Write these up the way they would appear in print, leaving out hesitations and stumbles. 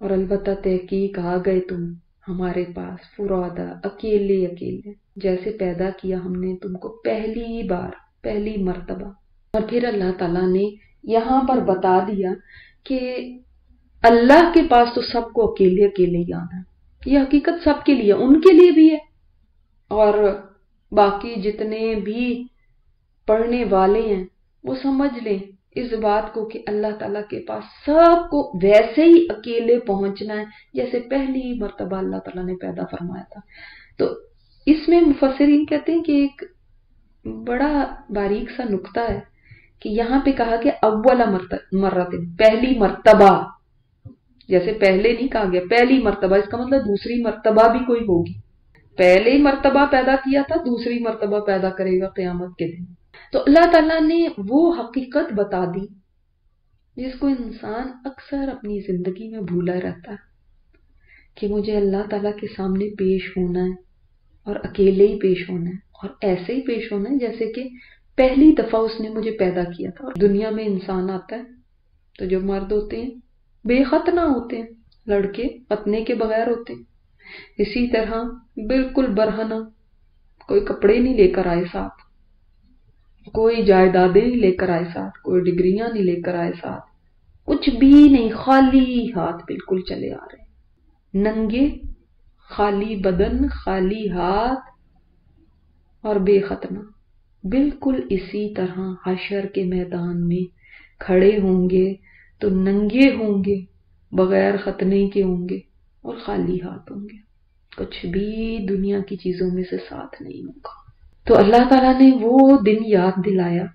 اور البتہ تحقیق آ گئے تم ہمارے پاس فرادا، اکیلے اکیلے، جیسے پیدا کیا ہم نے تم کو پہلی بار، پہلی مرتبہ۔ اور پھر اللہ تعالیٰ نے یہاں پر بتا دیا کہ اللہ کے پاس تو سب کو اکیلے اکیلے ہی آنا ہے۔ یہ حقیقت سب کے لیے، ان کے لیے بھی ہے، اور باقی جتنے بھی پڑھنے والے ہیں وہ سمجھ لیں اس بات کو کہ اللہ تعالیٰ کے پاس سب کو ویسے ہی اکیلے پہنچنا ہے جیسے پہلی مرتبہ اللہ تعالیٰ نے پیدا فرمایا تھا۔ تو اس میں مفسرین کہتے ہیں کہ ایک بڑا باریک سا نقطہ ہے کہ یہاں پہ کہا کہ اول مرتبہ، پہلی مرتبہ، جیسے پہلے نہیں کہا گیا پہلی مرتبہ، اس کا مطلب دوسری مرتبہ بھی کوئی ہوگی۔ پہلے ہی مرتبہ پیدا کیا تھا، دوسری مرتبہ پیدا کرے گا قیامت کے دن۔ تو اللہ تعالیٰ نے وہ حقیقت بتا دی جس کو انسان اکثر اپنی زندگی میں بھولا رہتا ہے، کہ مجھے اللہ تعالیٰ کے سامنے پیش ہونا ہے اور اکیلے ہی پیش ہونا ہے، اور ایسے ہی پیش ہونا ہے جیسے کہ پہلی دفعہ اس نے مجھے پیدا کیا تھا۔ دنیا میں انسان آتا ہے تو جو مرد ہوتے ہیں بے ختنہ ہوتے ہیں، لڑکے ختنے کے بغیر ہوتے ہیں، اسی طرح بالکل برہنہ، کوئی کپڑے نہیں لے کر آئے ساتھ، کوئی جائیدادیں نہیں لے کر آئے ساتھ، کوئی ڈگریاں نہیں لے کر آئے ساتھ، کچھ بھی نہیں، خالی ہاتھ بالکل چلے آ رہے ہیں، ننگے، خالی بدن، خالی ہاتھ اور بے ختنہ۔ بالکل اسی طرح حشر کے میدان میں کھڑے ہوں گے تو ننگے ہوں گے، بغیر ختنے کے ہوں گے اور خالی ہاتھ ہوں گے، کچھ بھی دنیا کی چیزوں میں سے ساتھ نہیں ہوگا۔ تو اللہ تعالیٰ نے وہ دن یاد دلایا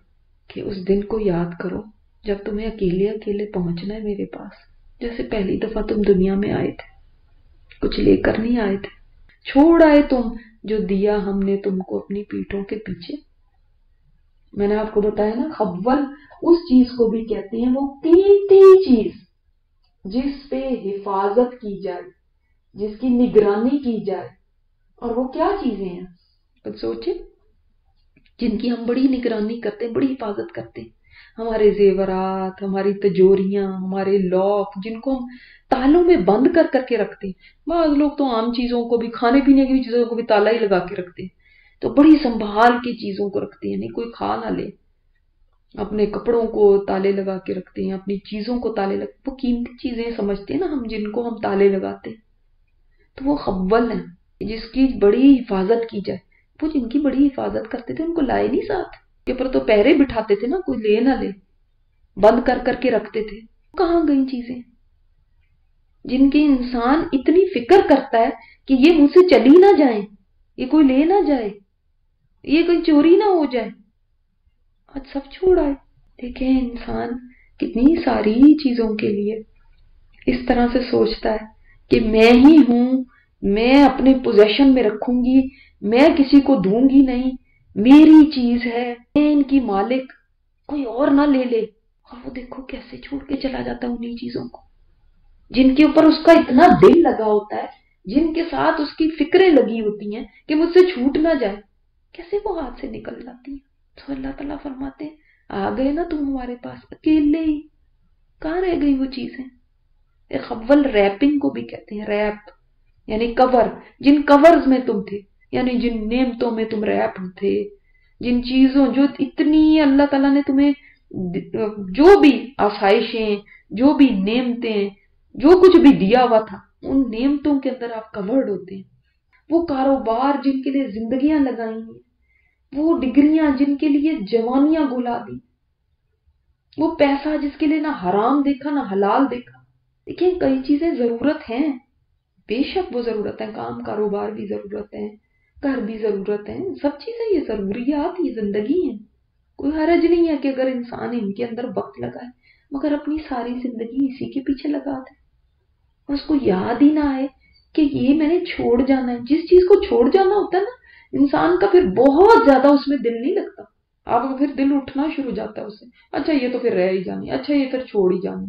کہ اس دن کو یاد کرو جب تمہیں اکیلے اکیلے پہنچنا ہے میرے پاس، جیسے پہلی دفعہ تم دنیا میں آئے تھے، کچھ لے کر نہیں آئے تھے، چھوڑ آئے تم جو دیا ہم نے تم کو اپنی پیٹھوں کے پیچھے۔ میں نے آپ کو بتایا نا، خول اس چیز کو بھی کہتے ہیں، وہ قیمتی چیز جس پہ حفاظت کی جائے، جس کی نگرانی کی جائے۔ اور وہ کیا چیزیں ہیں؟ کچھ سوچے، جن کی ہم بڑی نگرانی کرتے ہیں، بڑی حفاظت کرتے ہیں، ہمارے زیورات، ہماری تجوریاں، ہمارے لاک، جن کو ہم تالوں میں بند کر کر کے رکھتے ہیں۔ بعض لوگ تو عام چیزوں کو بھی، کھانے پینے کی چیزوں کو بھی تالا ہی لگا کے رکھتے ہیں، تو بڑی سنبھال کے چیزوں کو رکھتے ہیں، نہیں کوئی کھا نہ لے۔ اپنے کپڑوں کو تالے لگا کے رکھتے ہیں، اپنی چیزوں کو تالے لگتے، وہ قیمتی چیزیں سمجھتے ہیں نا ہم، جن کو ہم تالے لگاتے ہیں، تو وہ خول ہیں جس کی بڑی حفاظت کی جائے۔ وہ جن کی بڑی حفاظت کرتے تھے ان کو لائے نہیں ساتھ، کے پر تو پہرے بٹھاتے تھے نا، کوئی لے نہ لے، بند کر کر کے رکھتے تھے۔ کہاں گئی چیزیں جن کی انسان اتنی فکر کرتا ہے کہ یہ مجھ سے چلی نہ جائیں، یہ کوئی لے نہ جائے، یہ کوئی چوری نہ ہو جائے، آج سب چھوڑ آئے۔ دیکھیں انسان کتنی ساری چیزوں کے لیے اس طرح سے سوچتا ہے کہ میں ہی ہوں، میں اپنے پوزیشن میں رکھوں گی، میں کسی کو دوں گی نہیں، میری چیز ہے، میں ان کی مالک، کوئی اور نہ لے لے۔ اور وہ دیکھو کیسے چھوڑ کے چلا جاتا ہے انہی چیزوں کو جن کے اوپر اس کا اتنا دل لگا ہوتا ہے، جن کے ساتھ اس کی فکریں لگی ہوتی ہیں کہ مجھ سے چھوٹ نہ جائے، کیسے وہ ہاتھ سے نکل جاتی ہیں۔ تو اللہ تعالیٰ فرماتے ہیں آ گئے نا تم ہمارے پاس اکیلے ہی، کہاں رہ گئی وہ چیزیں؟ خول ریپنگ کو بھی کہتے ہیں، ریپ یعنی کور، جن کورز میں تم تھے، یعنی جن نعمتوں میں تم ریپ تھے، جن چیزوں، جو اتنی اللہ تعالیٰ نے تمہیں جو بھی آسائشیں، جو بھی نعمتیں، جو کچھ بھی دیا ہوا تھا، ان نعمتوں کے اندر آپ کورڈ ہوتے ہیں۔ وہ کاروبار جن کے لیے زندگیاں لگائی ہیں، وہ ڈگریاں جن کے لیے جوانیاں گلا دی، وہ پیسہ جس کے لیے نہ حرام دیکھا نہ حلال دیکھا۔ دیکھیں کئی چیزیں ضرورت ہیں، بے شک وہ ضرورت ہے، کام کاروبار بھی ضرورت ہے، گھر بھی ضرورت ہے، سب چیزیں یہ ضروریات، یہ زندگی ہیں، کوئی حرج نہیں ہے کہ اگر انسان ان کے اندر وقت لگائے، مگر اپنی ساری زندگی اسی کے پیچھے لگا دے، اس کو یاد ہی نہ آئے کہ یہ میں نے چھوڑ جانا ہے۔ جس چیز کو چھوڑ جانا ہوتا ہے نا، انسان کا پھر بہت زیادہ اس میں دل نہیں لگتا، آپ کو پھر دل اٹھنا شروع ہو جاتا ہے اس سے، اچھا یہ تو پھر رہ ہی جانی، اچھا یہ پھر چھوڑ ہی جانی۔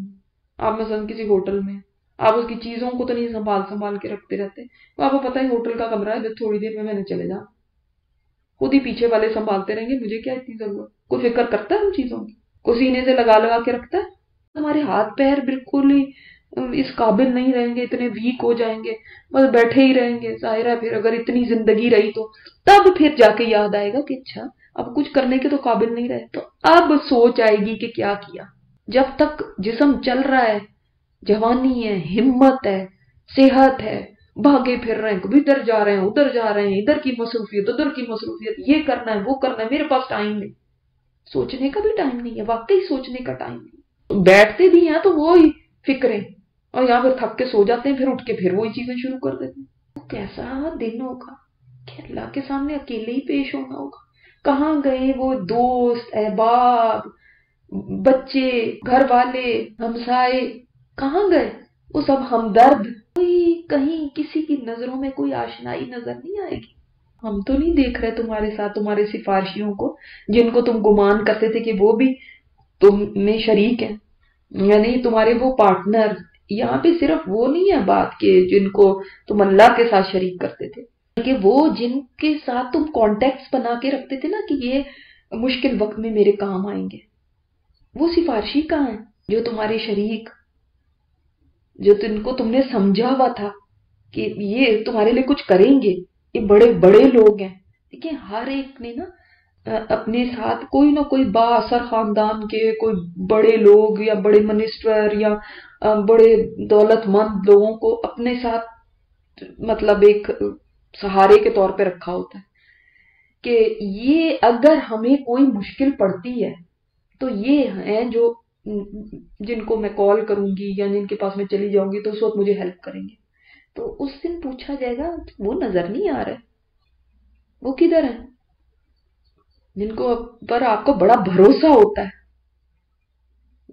آپ مثلا کسی ہوٹل میں، آپ اس کی چیزوں کو تو نہیں سنبھال کے رکھتے رہتے، آپ کو پتہ ہے ہوٹل کا کمرہ ہے، جب تھوڑی دیر میں نے چلے جانا، خود ہی پیچھے والے سنبھالتے رہیں گے، مجھے کیا اتنی ضرورت؟ کوئی فکر کرتا ہے ان چیزوں کی؟ کوئی سینے سے لگا کے رکھتا ہے؟ ہمارے ہاتھ پیر بالکل ہی اس قابل نہیں رہیں گے، اتنے ویک ہو جائیں گے، بس بیٹھے ہی رہیں گے. ظاہر ہے پھر اگر اتنی زندگی رہی تو تب پھر جا کے یاد آئے گا کہ اچھا اب کچھ کرنے کے تو قابل نہیں رہے، تو اب سوچ آئے گی کہ کیا کیا. جب تک جسم چل رہا ہے، جوانی ہے، ہمت ہے، صحت ہے، بھاگے پھر رہے ہیں، کبھی ادھر جا رہے ہیں ادھر جا رہے ہیں، ادھر کی مصروفیت ادھر کی مصروفیت، یہ کرنا ہے وہ کرنا ہے، میرے پاس ٹائم نہیں. سوچنے کا بھی ٹائم نہیں ہے، واقعی سوچنے کا ٹائم نہیں. بیٹھتے بھی ہیں تو وہی فکریں، اور یہاں پھر تھک کے سو جاتے ہیں، پھر اٹھ کے پھر وہی چیزیں شروع کر دیتے ہیں. وہ کیسا دن ہوگا کہ اللہ کے سامنے اکیلے ہی پیش ہونا ہوگا. کہاں گئے وہ دوست احباب، بچے، گھر والے، ہمسائے، کہاں گئے وہ سب ہمدرد؟ کوئی کہیں کسی کی نظروں میں کوئی آشنائی نظر نہیں آئے گی. ہم تو نہیں دیکھ رہے تمہارے ساتھ تمہارے سفارشیوں کو، جن کو تم گمان کرتے تھے کہ وہ بھی تم میں شریک ہیں، یعنی تمہارے وہ پارٹنر. یہاں پہ صرف وہ نہیں ہے بات کہ جن کو تم اللہ کے ساتھ شریک کرتے تھے، کہ وہ جن کے ساتھ تم کانٹیکٹس بنا کے رکھتے تھے نا کہ یہ مشکل وقت میں میرے کام آئیں گے. وہ سفارشی کہاں ہیں جو تمہارے شریک، جو تم کو تم نے سمجھا ہوا تھا کہ یہ تمہارے لیے کچھ کریں گے، یہ بڑے بڑے لوگ ہیں. دیکھیں ہر ایک نے نا اپنے ساتھ کوئی نہ کوئی با اثر خاندان کے کوئی بڑے لوگ یا بڑے منسٹر یا بڑے دولت مند لوگوں کو اپنے ساتھ مطلب ایک سہارے کے طور پہ رکھا ہوتا ہے کہ یہ اگر ہمیں کوئی مشکل پڑتی ہے تو یہ ہیں جو جن کو میں کال کروں گی یا جن کے پاس میں چلی جاؤں گی تو اس وقت مجھے ہیلپ کریں گے. تو اس دن پوچھا جائے گا وہ نظر نہیں آ رہے، وہ کدھر ہیں جن کو پر آپ کو بڑا بھروسہ ہوتا ہے،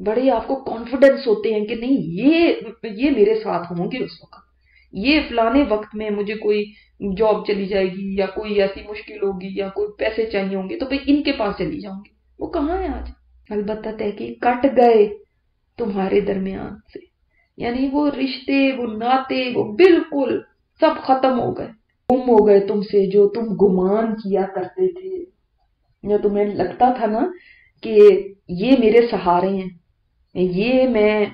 بڑے آپ کو کانفیڈنس ہوتے ہیں کہ نہیں یہ میرے ساتھ ہوں گے اس وقت، یہ فلانے وقت میں مجھے کوئی جاب چلی جائے گی یا کوئی ایسی مشکل ہوگی یا کوئی پیسے چاہیے ہوں گے تو بھئی ان کے پاس چلی جاؤں گی. وہ کہاں ہے آج؟ البتہ تحقیق کٹ گئے تمہارے درمیان سے، یعنی وہ رشتے وہ ناتے وہ بالکل سب ختم ہو گئے، گم ہو گئے تم سے. جو تم گمان کیا کرتے تھے، جو تمہیں لگتا تھا نا کہ یہ میرے سہارے ہیں، یہ میں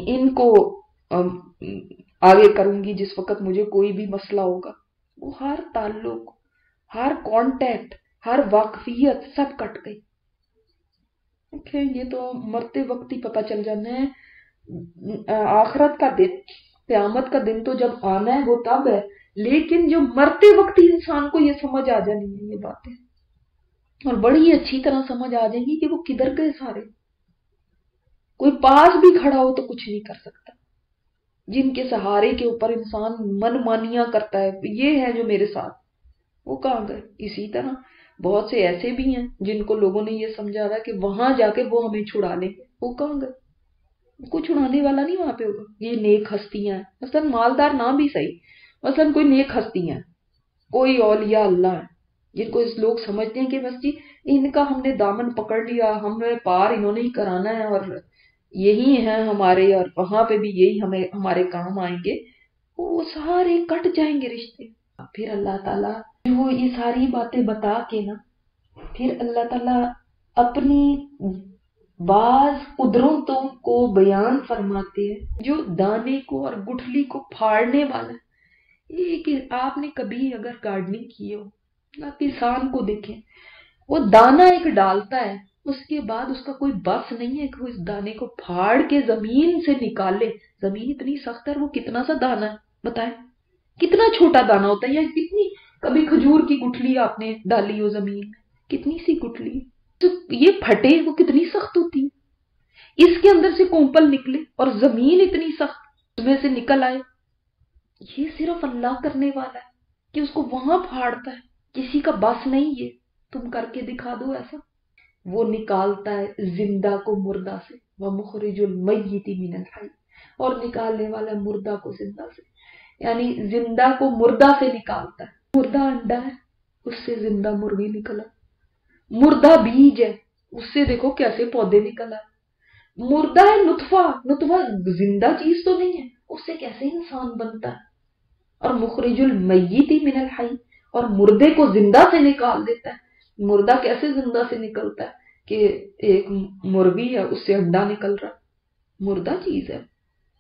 ان کو آگے کروں گی جس وقت مجھے کوئی بھی مسئلہ ہوگا، وہ ہر تعلق، ہر کانٹیکٹ، ہر واقفیت سب کٹ گئی. یہ تو مرتے وقت ہی پتہ چل جانا ہے. آخرت کا دن، قیامت کا دن تو جب آنا ہے وہ تب ہے، لیکن جو مرتے وقت ہی انسان کو یہ سمجھ آ جانی ہے یہ باتیں، اور بڑی اچھی طرح سمجھ آ جائے گی کہ وہ کدھر گئے سارے. کوئی پاس بھی کھڑا ہو تو کچھ نہیں کر سکتا، جن کے سہارے کے اوپر انسان من مانیاں کرتا ہے یہ ہے جو میرے ساتھ، وہ کہاں گئے. اسی طرح بہت سے ایسے بھی ہیں جن کو لوگوں نے یہ سمجھا تھا کہ وہاں جا کے وہ ہمیں چھڑا لیں گے، وہ کہاں گئے. کوئی چھڑانے والا نہیں وہاں پہ ہوگا. یہ نیک ہستیاں ہیں، مثلا مالدار نہ بھی صحیح، مثلا کوئی نیک ہستیاں ہیں، کوئی اولیاء اللہ ہے جن کو اس لوگ سمجھتے ہیں کہ بس جی ان کا ہم نے دامن پکڑ لیا، ہمیں پار انہوں نے ہی کرانا ہے اور یہی ہیں ہمارے، اور وہاں پہ بھی یہی ہمارے کام آئیں گے. وہ سارے کٹ جائیں گے رشتے. پھر اللہ تعالیٰ جو یہ ساری باتیں بتا کے نا پھر اللہ تعالیٰ اپنی بعض قدرتوں کو بیان فرماتے ہیں جو دانے کو اور گٹھلی کو پھاڑنے والا ہے. یہ کہ آپ نے کبھی اگر گارڈننگ کی ہو، آپ کسان کو دیکھیں، وہ دانہ ایک ڈالتا ہے، اس کے بعد اس کا کوئی بس نہیں ہے کہ وہ اس دانے کو پھاڑ کے زمین سے نکالے. زمین اتنی سخت ہے، وہ کتنا سا دانہ ہے بتائیں، کتنا چھوٹا دانہ ہوتا ہے. یا کتنی کبھی کھجور کی گٹھلی آپ نے ڈالی ہو زمین میں، کتنی سی گٹھلی تو یہ پھٹے وہ کتنی سخت ہوتی ہے. اس کے اندر سے کومپل نکلے اور زمین اتنی سخت اس میں سے نکل آئے. یہ صرف اللہ کرنے والا ہے کہ اس کو وہاں پھاڑتا ہے، کسی کا بس نہیں. یہ تم کر کے دکھا دو ایسا. وہ نکالتا ہے زندہ کو مردہ سے، وَمُخْرِجُ الْمَيِّتِ مِنَ الْحَيِّ، اور نکالنے والا مردہ کو زندہ سے، یعنی زندہ کو مردہ سے نکالتا ہے. مردہ انڈا ہے اس سے زندہ مرغی نکلا، مردہ بیج ہے اس سے دیکھو کیسے پودے نکلا، مردہ ہے نطفہ، نطفہ زندہ چیز تو نہیں ہے، اس سے کیسے انسان بنتا ہے. اور مخرج المیت من الحی، اور مردے کو زندہ سے نکال دیتا ہے. مردہ کیسے زندہ سے نکلتا ہے کہ ایک مرغی ہے اس سے انڈا نکل رہا، مردہ چیز ہے.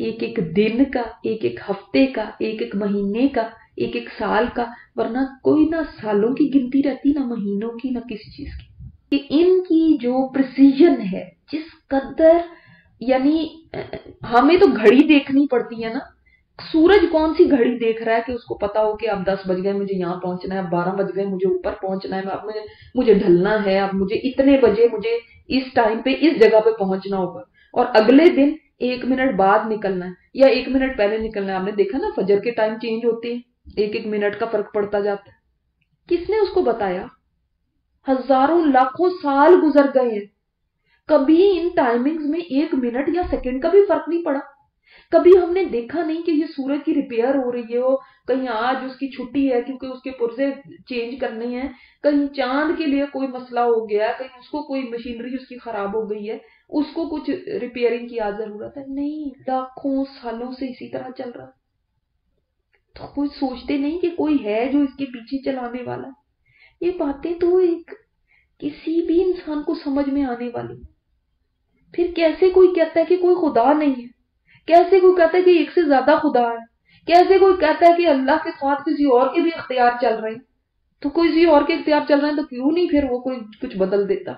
ایک ایک دن کا، ایک ایک ہفتے کا، ایک ایک مہینے کا، ایک ایک سال کا، ورنہ کوئی نہ سالوں کی گنتی رہتی، نہ مہینوں کی، نہ کسی چیز کی. کہ ان کی جو پریسیجن ہے، جس قدر، یعنی ہمیں تو گھڑی دیکھنی پڑتی ہے نا. سورج کون سی گھڑی دیکھ رہا ہے کہ اس کو پتا ہو کہ اب 10 بج گئے مجھے یہاں پہنچنا ہے، اب 12 بج گئے مجھے اوپر پہنچنا ہے، اب مجھے ڈھلنا ہے، اب مجھے اتنے بجے مجھے اس ٹائم پہ اس جگہ پہ پہنچنا ہوگا، اور اگلے دن 1 منٹ بعد نکلنا ہے یا 1 منٹ پہلے نکلنا ہے. آپ نے دیکھا نا فجر کے ٹائم چینج ہوتے ہیں، 1 منٹ کا فرق پڑتا جاتا ہے. کس نے اس کو بتایا؟ ہزاروں لاکھوں سال گزر گئے ہیں، کبھی ان ٹائمنگز میں 1 منٹ یا سیکنڈ کا بھی فرق نہیں پڑا. کبھی ہم نے دیکھا نہیں کہ یہ سورج کی ریپیئر ہو رہی ہے، کہیں آج اس کی چھٹی ہے کیونکہ اس کے پرزے چینج کرنے ہیں، کہیں چاند کے لیے کوئی مسئلہ ہو گیا، کہیں اس کو کوئی مشینری اس کی خراب ہو گئی ہے، اس کو کچھ ریپیئرنگ کی آج ضرورت ہے. نہیں، لاکھوں سالوں سے اسی طرح چل رہا. تو کوئی سوچتے نہیں کہ کوئی ہے جو اس کے پیچھے چلانے والا. یہ باتیں تو ایک کسی بھی انسان کو سمجھ میں آنے والی. پھر کیسے کوئی کہتا ہے کہ کوئی خدا نہیں ہے؟ کیسے کوئی کہتا ہے کہ ایک سے زیادہ خدا ہے؟ کیسے کوئی کہتا ہے کہ اللہ کے ساتھ کسی اور کے بھی اختیار چل رہے ہیں؟ تو کوئی کسی اور کے اختیار چل رہے ہیں تو کیوں نہیں پھر وہ کوئی کچھ بدل دیتا؟